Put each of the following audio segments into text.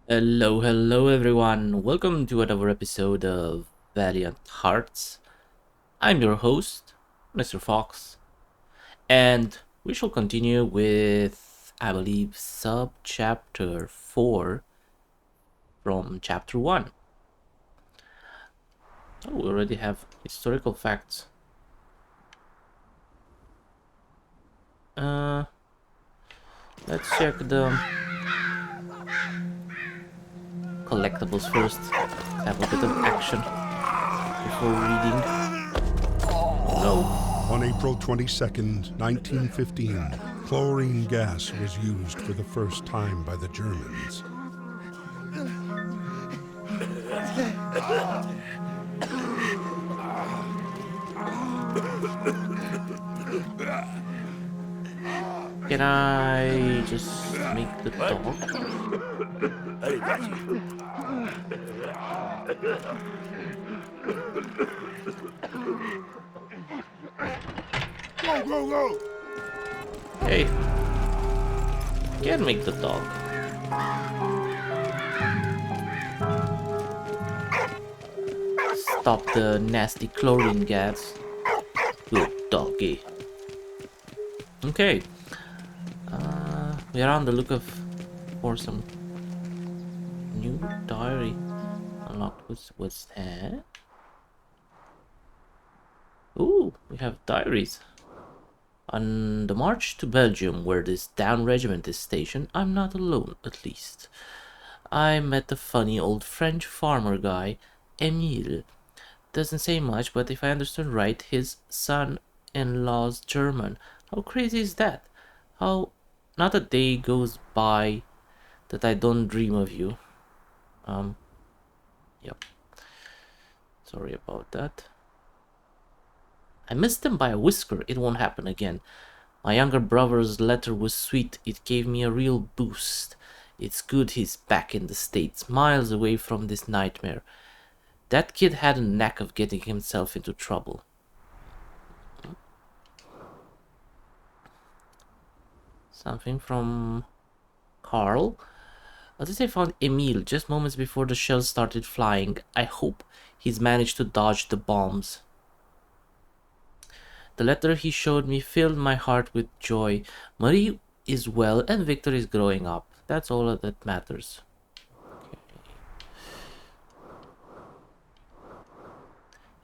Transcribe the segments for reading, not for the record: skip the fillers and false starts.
Hello everyone. Welcome to another episode of Valiant Hearts. I'm your host, Mr. Fox, and we shall continue with, I believe, sub-chapter 4 from chapter 1. Oh, we already have historical facts. Uh, let's check the collectibles first. Have a bit of action before reading. No. On April 22nd, 1915, chlorine gas was used for the first time by the Germans. Can I just make the dog? Go! Hey, can make the dog. Stop the nasty chlorine gas. Good doggy. Okay. We are on the lookout for some new diary. Unlocked. What's that? Ooh, we have diaries. On the march to Belgium, where this down regiment is stationed, I'm not alone, at least. I met a funny old French farmer guy, Emile. Doesn't say much, but if I understood right, his son-in-law's German. How crazy is that? How not a day goes by that I don't dream of you. Yep. Sorry about that. I missed him by a whisker. It won't happen again. My younger brother's letter was sweet. It gave me a real boost. It's good he's back in the States, miles away from this nightmare. That kid had a knack of getting himself into trouble. Something from Carl. At least I found Emile just moments before the shells started flying. I hope he's managed to dodge the bombs. The letter he showed me filled my heart with joy. Marie is well and Victor is growing up. That's all that matters. Okay.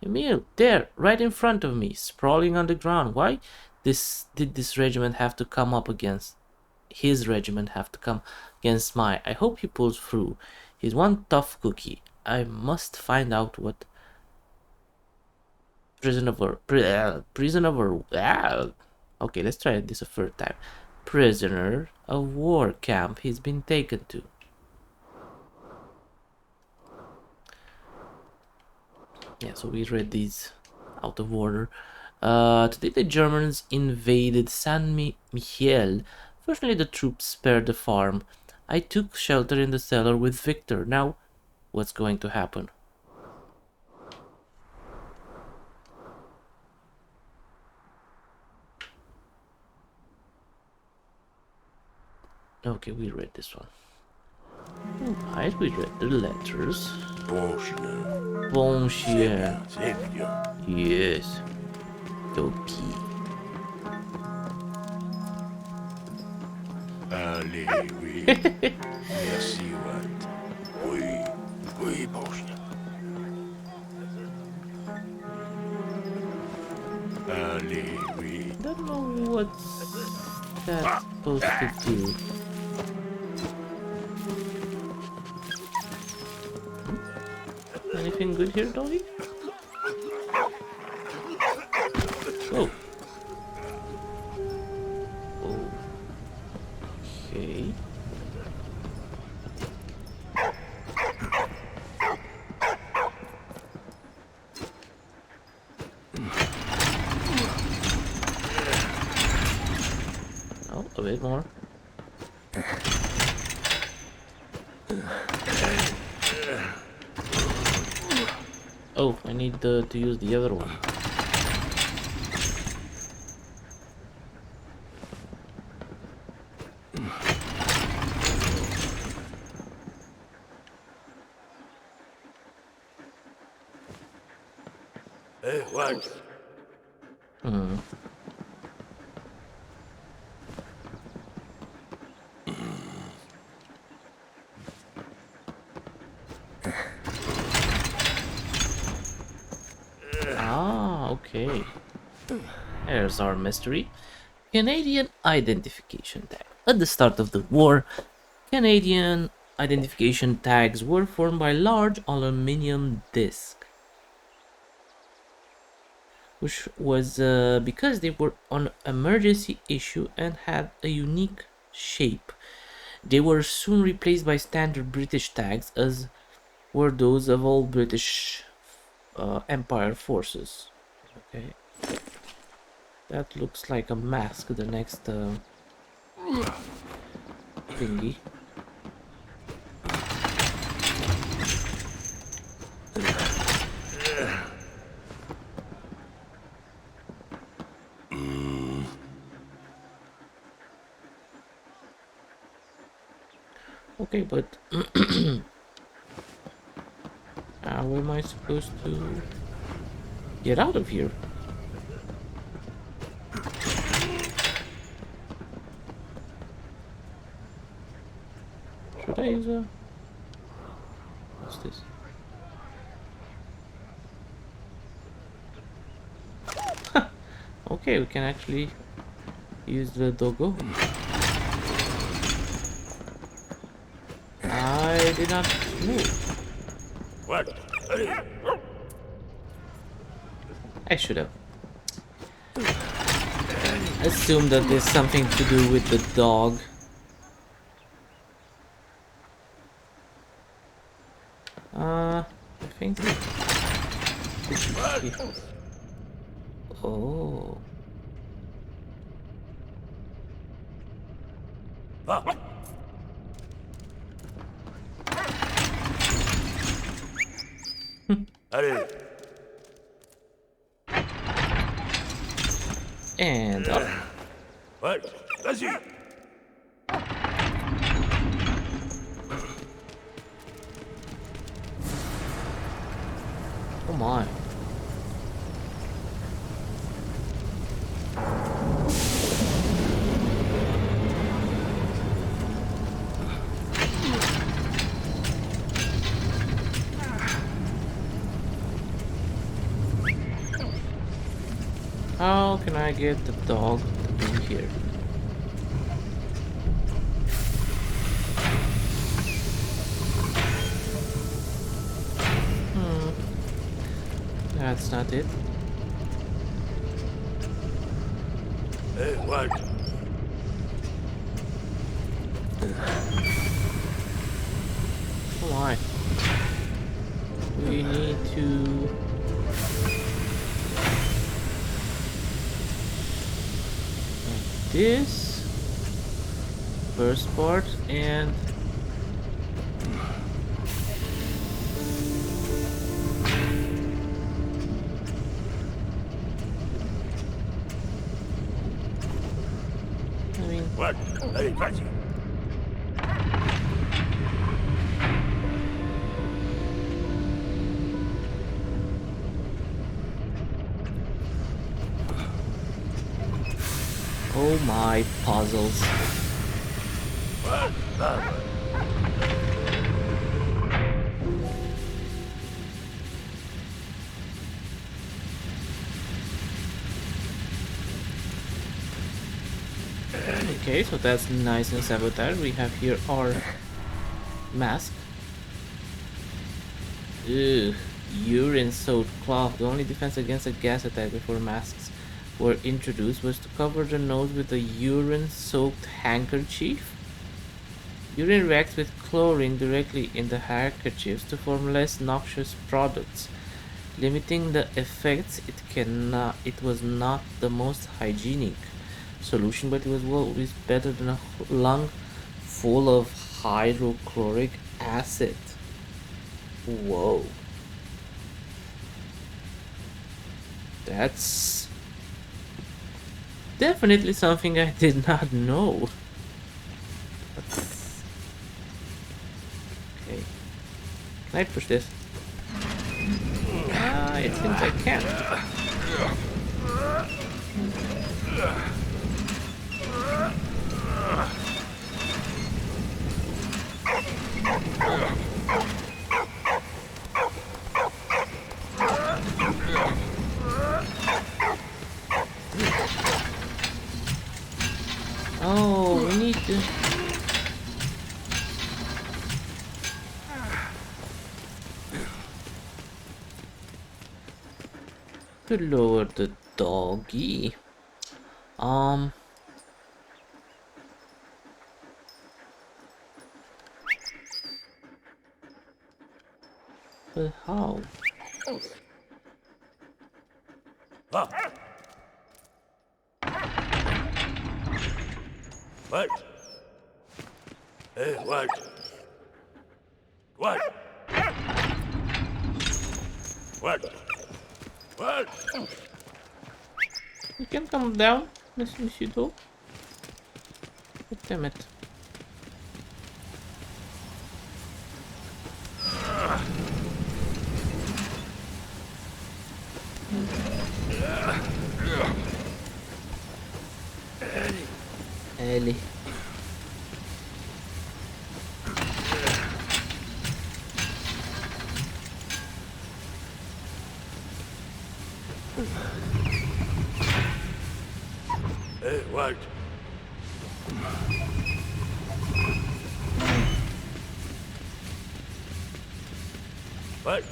Emile, there, right in front of me, sprawling on the ground. Why did this regiment have to come up against his regiment have to come against mine? I hope he pulls through. He's one tough cookie. I must find out what okay, let's try this a third time. Prisoner of war camp he's been taken to. Yeah, so we read these out of order. Today the Germans invaded San Michel. Fortunately, the troops spared the farm. I took shelter in the cellar with Victor. Now, what's going to happen? Okay, we read this one. Alright, we read the letters. Bonjour. Yes. Doki. Allez, oui. Merci, Watt. Oui, bonjour. Allez, oui. Don't know what's that supposed to do. Anything good here, Dolly? Oh. Okay. Oh, a bit more. Oh, I need to use the other one. What? Hmm. Ah, okay. There's our mystery. Canadian identification tag. At the start of the war, Canadian identification tags were formed by large aluminium discs, which was because they were on emergency issue and had a unique shape. They were soon replaced by standard British tags, as were those of all British Empire forces. Okay, that looks like a mask. The next thingy. Okay, but how am I supposed to get out of here? Should I use a... What's this? Okay, we can actually use the doggo. I did not move. What? I should have assumed that there's something to do with the dog. I think. Oh. Allez. And up. What? Vas-y. Oh my. How can I get the dog to be here? That's not it. What? Oh my. We need to... like this. First part and... I mean... What? Allez, vas-y. Oh my puzzles. Okay, so that's nice and sabotaged. We have here our mask. Ugh, urine-soaked cloth. The only defense against a gas attack before masks were introduced was to cover the nose with a urine-soaked handkerchief. Urine reacts with chlorine directly in the handkerchiefs to form less noxious products, limiting the effects. It was not the most hygienic solution, but it was always better than a lung full of hydrochloric acid. Whoa. That's definitely something I did not know. Okay. Can I push this? I It seems I can't. Oh, we need to lower the doggy. But how? Huh? What? Hey, what? What? What? What? You can come down, Monsieur Dog. Damn it. Ellie. Hey, what? What?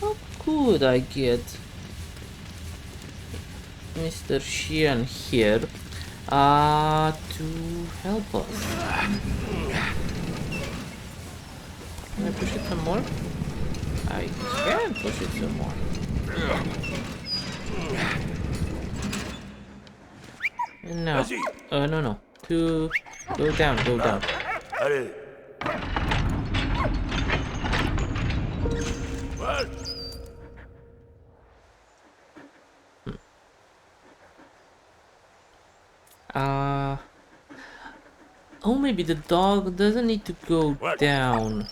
How could I get Mr. Sheehan here to help us? Can I push it some more? I can push it some more. No. No. To go down, go down. Allez. What? Oh, maybe the dog doesn't need to go What? down.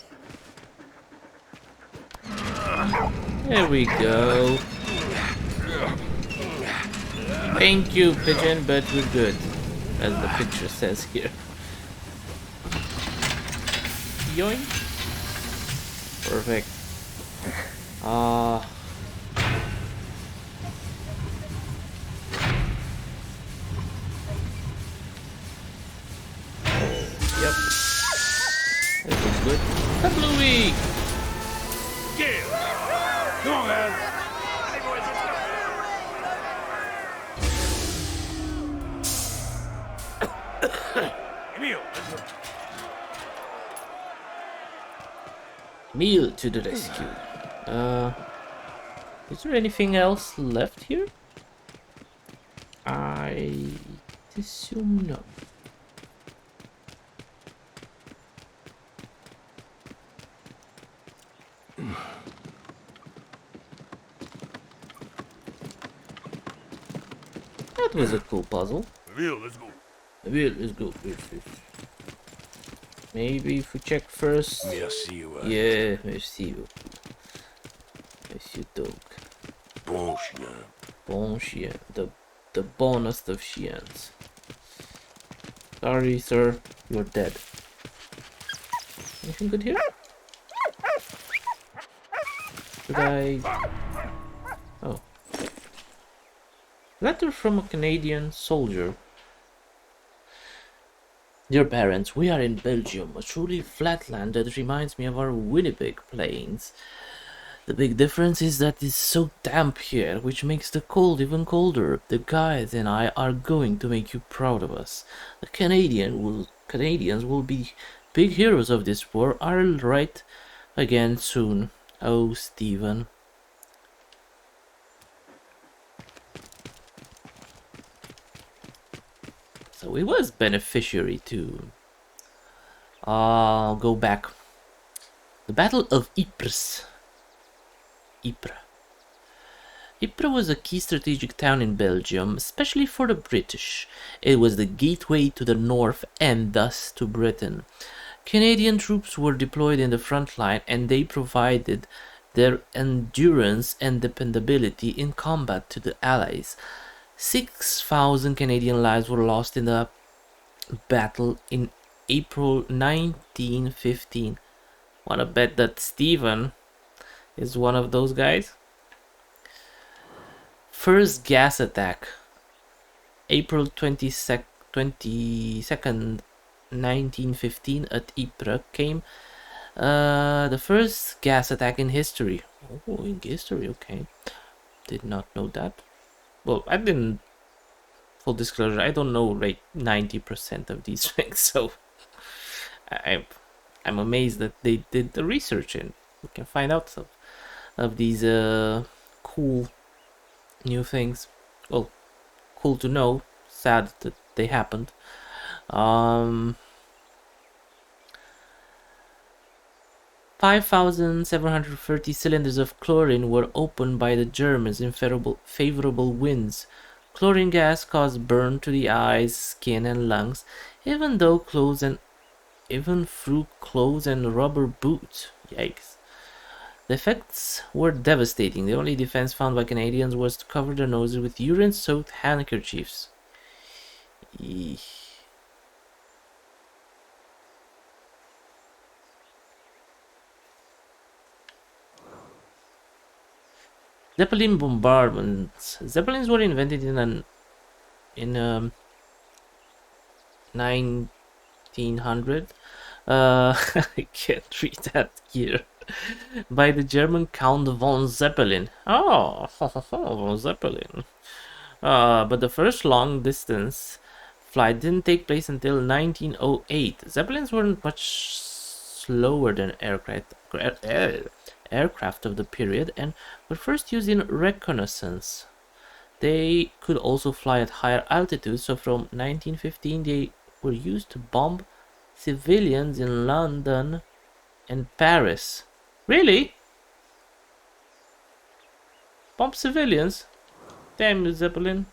There we go. Thank you, pigeon, but we're good, as the picture says here. Yoink. Perfect. Yep. That looks good. Louis! Yeah. Come on, man. Emil, let's go. Meal to the rescue. Is there anything else left here? I assume no. That was a cool puzzle. Emil, let's go. Well, let's go. Maybe if we check first. Merci, ouais. Yeah, merci. Monsieur Dog. Bon chien. Bon chien. The bonest of chiens. Sorry, sir. You're dead. Anything good here? Should I... Oh. Letter from a Canadian soldier. Dear parents, we are in Belgium, a truly flat land that reminds me of our Winnipeg plains. The big difference is that it's so damp here, which makes the cold even colder. The guys and I are going to make you proud of us. The Canadians will be big heroes of this war. I'll write again soon. Oh, Stephen. So it was beneficiary to go back. The Battle of Ypres. Ypres was a key strategic town in Belgium, especially for the British. It was the gateway to the north and thus to Britain. Canadian troops were deployed in the front line and they provided their endurance and dependability in combat to the Allies. 6,000 Canadian lives were lost in the battle in April 1915. Wanna bet that Stephen is one of those guys? First gas attack, April 22nd, 1915 at Ypres came the first gas attack in history. Oh, in history, okay. Did not know that. Well, I didn't. Full disclosure, I don't know like 90% of these things, so I'm amazed that they did the research and we can find out some of these cool new things. Well, cool to know. Sad that they happened. 5,730 cylinders of chlorine were opened by the Germans in favorable winds. Chlorine gas caused burn to the eyes, skin, and lungs, even through clothes and rubber boots. Yikes. The effects were devastating. The only defense found by Canadians was to cover their noses with urine-soaked handkerchiefs. Eesh. Zeppelin bombardments. Zeppelins were invented in 1900. I can't read that year. By the German Count von Zeppelin. Oh, von Zeppelin. But the first long distance flight didn't take place until 1908. Zeppelins weren't much slower than aircraft of the period and were first used in reconnaissance. They could also fly at higher altitudes, so from 1915 they were used to bomb civilians in London and Paris. Really? Bomb civilians? Damn you, Zeppelin.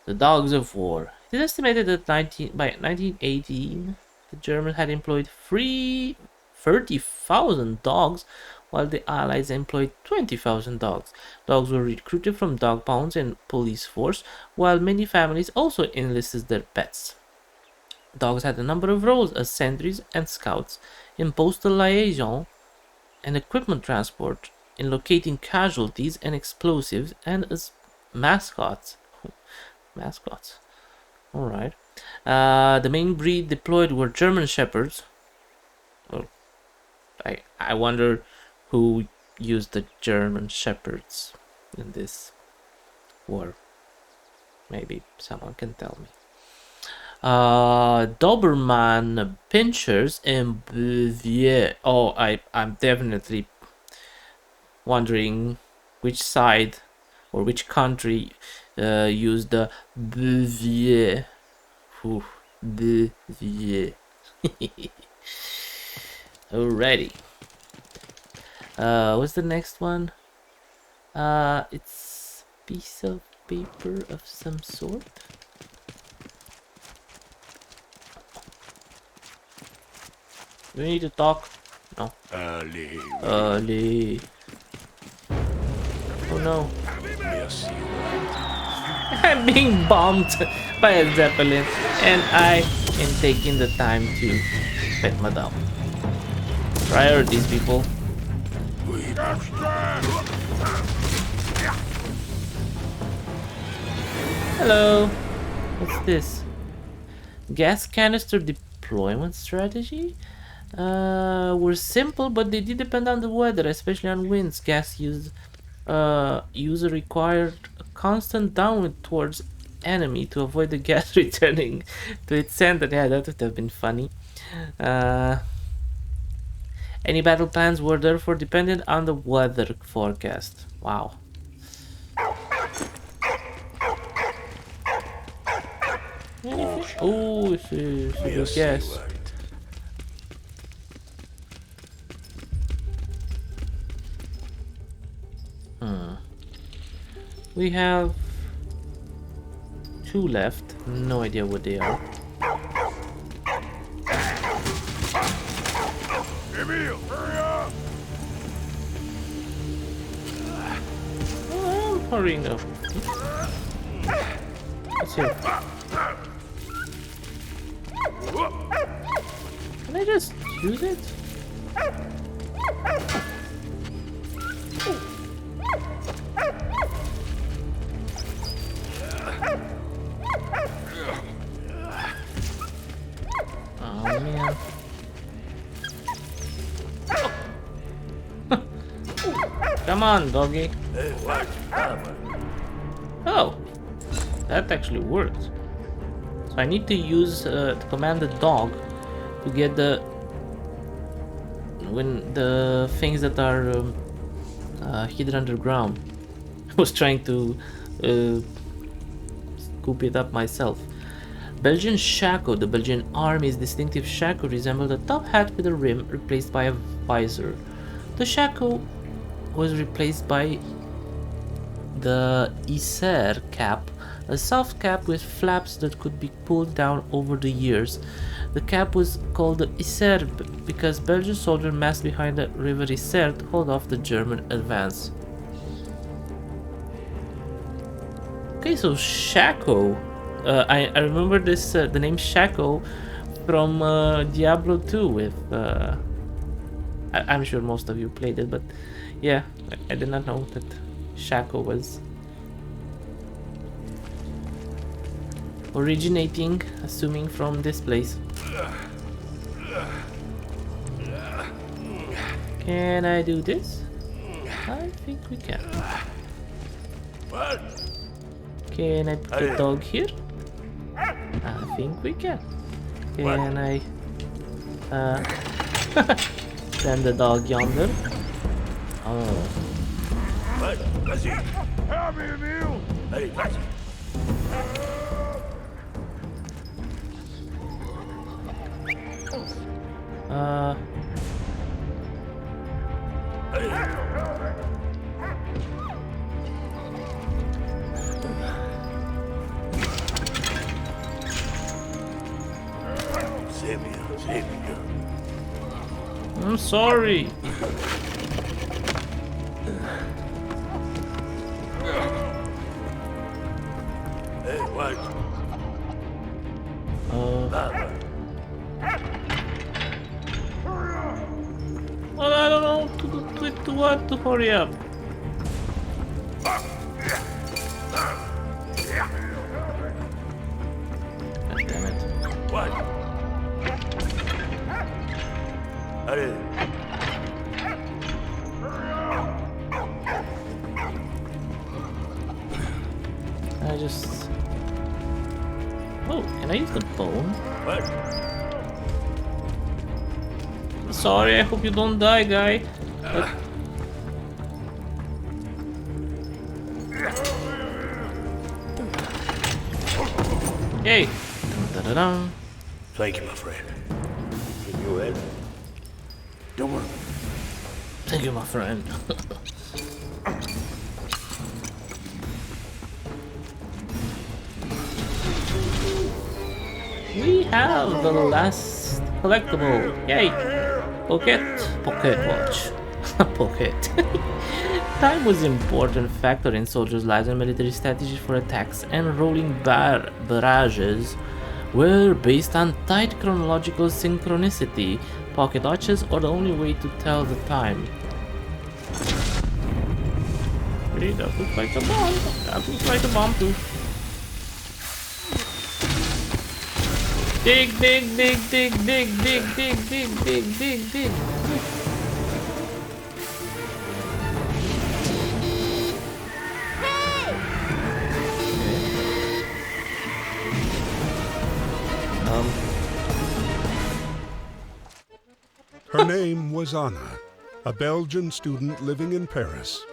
The dogs of war. It is estimated that by 1918 the Germans had employed 30,000 dogs, while the Allies employed 20,000 dogs. Dogs were recruited from dog pounds and police force, while many families also enlisted their pets. Dogs had a number of roles as sentries and scouts, in postal liaison and equipment transport, in locating casualties and explosives, and as mascots. Mascots. Alright. The main breed deployed were German Shepherds. Well, I wonder who used the German Shepherds in this war. Maybe someone can tell me. Doberman Pinschers and Bouvier. Oh, I'm definitely wondering which side or which country used the Bouvier. Bouvier. Alrighty. What's the next one? It's a piece of paper of some sort. Do we need to talk? No. Allez. Allez. Oh no. Merci. I'm being bombed by a Zeppelin and I am taking the time to pet Madame. Priorities, people. Hello. What's this? Gas canister deployment strategy? Were simple, but they did depend on the weather, especially on winds. Gas user required a constant downwind towards enemy to avoid the gas returning to its center. Yeah, that would have been funny. Any battle plans were therefore dependent on the weather forecast. Wow. Oh, it's a gas. We have 2 left. No idea what they are. Emil, hurry up! armoring up. What's here? Can I just use it? Oh man. Come on, doggy. Oh, that actually worked. So I need to use to command the dog to get the things that are hidden underground. I was trying to scoop it up myself. Belgian shako. The Belgian army's distinctive shako resembled a top hat with a rim replaced by a visor. The shako was replaced by the Isère cap, a soft cap with flaps that could be pulled down over the ears. The cap was called the Isère because Belgian soldiers massed behind the river Isère to hold off the German advance. Okay, so shako. I remember this the name shako from Diablo 2 with I'm sure most of you played it, but yeah, I did not know that shako was originating, assuming from this place. Can I do this? I think we can. Can I put the dog here? I think we can. Can I send the dog yonder? Oh. I'm sorry. Well, I don't know to what to hurry up. God damn it. What? I just... Oh, can I use the bone? What? Sorry, I hope you don't die, guy. But... Yay! Dun-dun-dun-dun. Thank you, my friend. Can you ahead? Don't worry. Thank you, my friend. We have the last collectible. Yay! Pocket watch. Pocket. Time was an important factor in soldiers' lives, and military strategies for attacks and rolling barrages were based on tight chronological synchronicity. Pocket watches are the only way to tell the time. Hey, that looks like a bomb. That looks like a bomb too. Dig, dig, dig, dig, dig, dig, dig, dig, dig, dig, dig. Her name was Anna, a Belgian student living in Paris.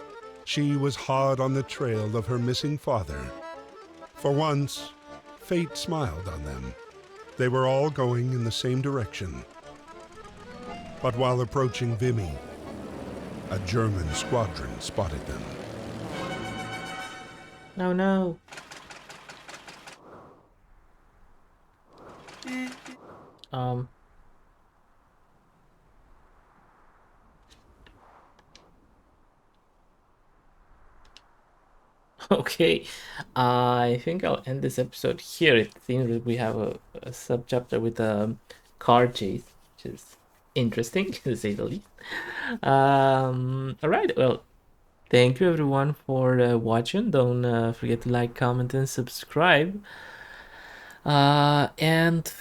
She was hard on the trail of her missing father. For once, fate smiled on them. They were all going in the same direction. But while approaching Vimy, a German squadron spotted them. No, no. Okay, I think I'll end this episode here. It seems that we have a subchapter with a car chase, which is interesting to say the least. All right, well, thank you everyone for watching. Don't forget to like, comment, and subscribe. And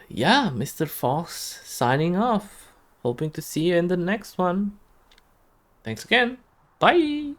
yeah, Mr. Fox signing off. Hoping to see you in the next one. Thanks again. Bye.